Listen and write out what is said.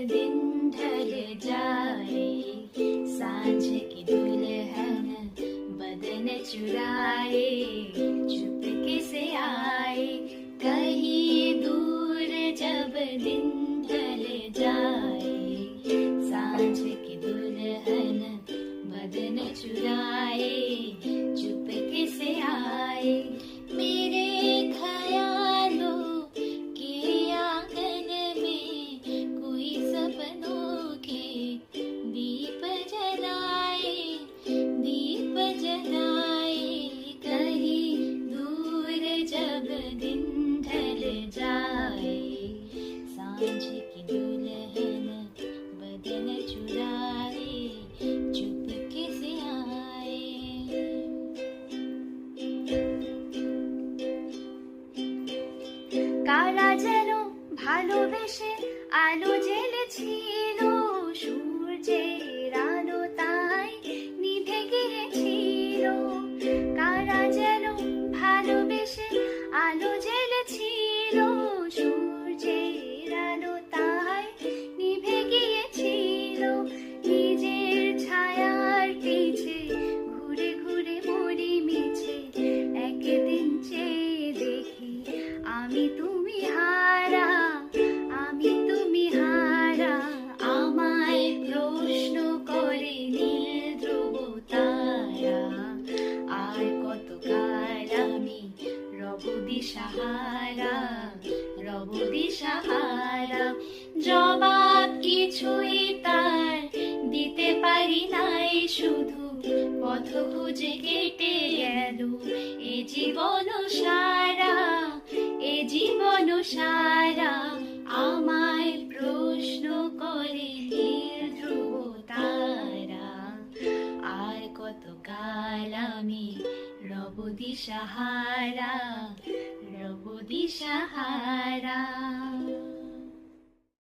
दिन ढल जाए, सांझ की दुल्हन बदन चुराए, चुपके से आए कहीं दूर जब दिन ढल जाए, सांझ की दुल्हन बदन चुराए, चुपके से आए मेरे ख्यालों के आंगन में, कोई सपनों के दीप जलाए, दीप जलाए कहीं दूर जब दिन ढल जाए, सांझ की दुल्हन बदन चुराए, चुपके से आए। কারা যেন ভালোবেসে আলো জ্বেলেছিল, সূর্যের আলো তাই নিভে গিয়েছিল। কারা যেন ভালোবেসে আলো জ্বেলেছিল, সূর্যের আলো তাই নিভে গিয়েছিল। নিজের ছায়ার পিছে ঘুরে ঘুরে মরি মিছে, একদিন চেয়ে দেখি আমি তুমি হারা, আমি তুমি হারা। আমায় প্রশ্ন করে নীল ধ্রুব তারা, আর কতকাল আমি রব দিশাহারা, রব দিশাহারা। জবাব কিছুই তার দিতে পারি নাই, শুধু পথ খুঁজে কেটে গেল এ জীবন সারা, এ জীবন সারা। আমায় প্রশ্ন করে নীল ধ্রুব তারা, আর কতকাল আমি রব দিশাহারা, রব দিশাহারা।